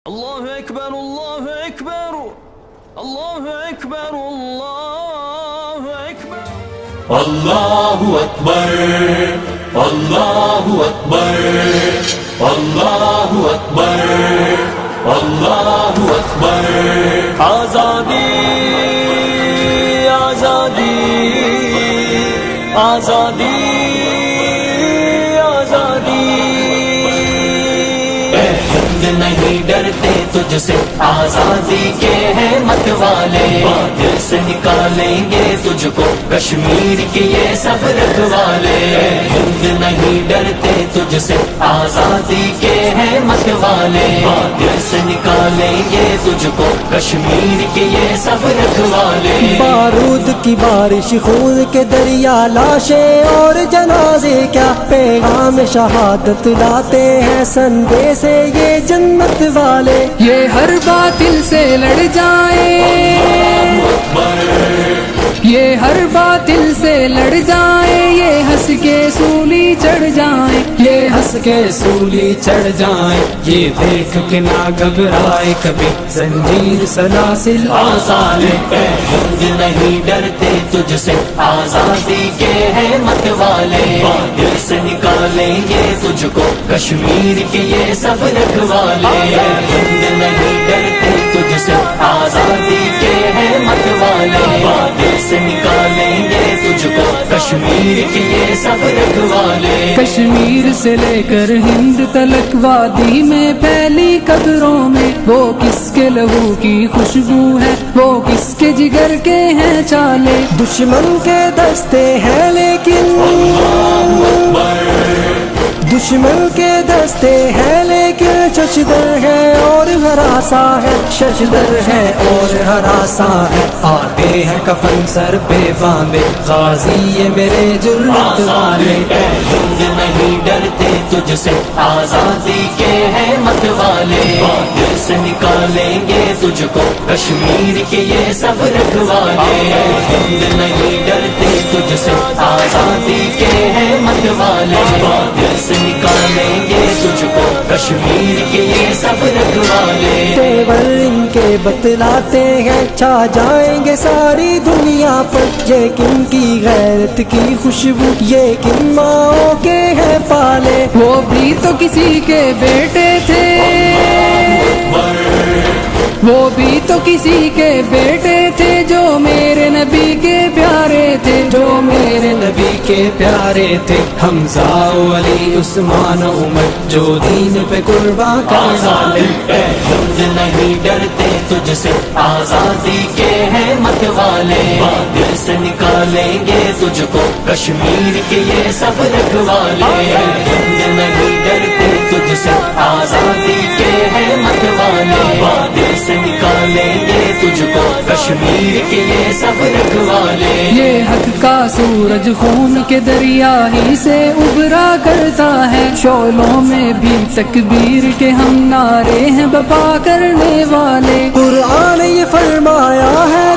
اللہ اکبر اللہ اکبر اللہ اکبر اللہ اکبر اللہ اکبر اللہ اکبر اللہ اکبر اللہ اکبر آزادی آزادی آزادی آزادی نہیں ڈرتے تجھ سے آزادی کے ہیں مت والے، دل سے نکالیں گے تجھ کو کشمیر کے یہ سب رکھوالے۔ ہند نہیں ڈرتے تجھ سے آزادی کے ہیں مت والے، دل سے نکالیں گے تجھ کو کشمیر کے یہ سب رکھوالے۔ بارود کی بارش، خون کے دریا، لاشیں اور جنازے کیا پیغام شہادت لاتے ہیں سندے سے یہ جنت والے۔ یہ ہر باطل سے لڑ جائیں، یہ ہر باطل سے لڑ جائیں، یہ ہنس کے سولی چڑھ جائیں، یہ ہنس کے سولی چڑھ جائیں، یہ دیکھ کے نہ گھبرائے کبھی زنجیر سلاسل آزادی۔ ہند نہیں ڈرتے تجھ سے آزادی کے ہیں مت والے، دل سے نکالیں گے تجھ کو کشمیر کے یہ سب رکھوالے۔ ہند نہیں ڈرتے تجھ سے آزادی کے ہیں مت والے، دل سے نکالیں گے تجھ کو کشمیر کے یہ سب رکھوالے۔ کشمیر سے لے کر ہند تلک وادی میں پھیلی قبروں میں وہ کس کے لہو کی خوشبو ہے، وہ کس کے جگر کے ہیں چالے۔ دشمن کے دستے ہیں لیکن دشمن کے دستے ہیں لیکن ششدر ہے اور ہراساں ہے، ششدر ہے اور ہراساں ہے۔ آتے ہیں کفن سر پہ باندھے غازی یہ میرے جرات والے۔ ہند نہیں ڈرتے تجھ سے آزادی کے ہیں مت والے، دل سے نکالیں گے تجھ کو کشمیر کے یہ سب رکھوالے۔ ہند نہیں ڈرتے تجھ سے آزادی کے ہیں مت والے، دل سے نکالیں گے تجھ کو کشمیر کے یہ سب رکھوالے۔ تیور ان کے بتلاتے ہیں چھا جائیں گے ساری دنیا پر، یہ کن کی غیرت کی خوشبو، یہ کن ماؤں کے ہیں پالے۔ وہ بھی تو کسی کے بیٹے تھے، وہ بھی تو کسی کے بیٹے تھے، جو میرے نبی کے پیارے تھے، جو میرے نبی کے پیارے تھے، حمزہ علی عثمان عمر جو دین پہ قربان کر ڈالے۔ ہند نہیں ڈرتے تجھ سے آزادی کے ہیں مت والے، دل سے نکالیں گے تجھ کو کشمیر کے یہ سب رکھوالے۔ ہند نہیں ڈرتے تجھ سے آزادی کے ہیں مت والے، دل سے نکالیں گے تجھ کو کشمیر کے یہ سب رکھوالے۔ یہ حق کا سورج خون کے دریا ہی سے ابھرا کرتا ہے، شعلوں میں بھی تکبیر کے ہم نعرے ہیں بپا کرنے والے۔ قرآن یہ فرمایا ہے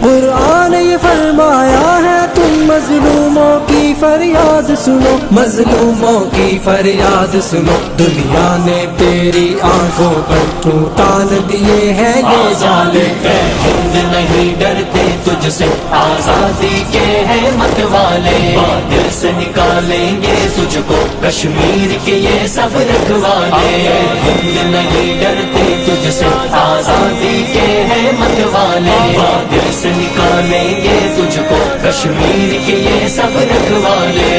قرآن یہ فرمایا ہے تم مظلوموں کی فریاد سنو، مظلوموں کی فریاد سنو۔ دنیا نے تیری آنکھوں پر کیوں تان دیے ہیں یہ جالے۔ ہند نہیں ڈرتے تجھ سے آزادی کے ہیں مت والے، دل سے نکالیں گے تجھ کو کشمیر کے یہ سب رکھوالے۔ ہند نہیں ڈرتے تجھ سے آزادی کے ہیں مت والے، دل سے نکالیں گے تجھ کو کشمیر کے یہ سب رکھوالے۔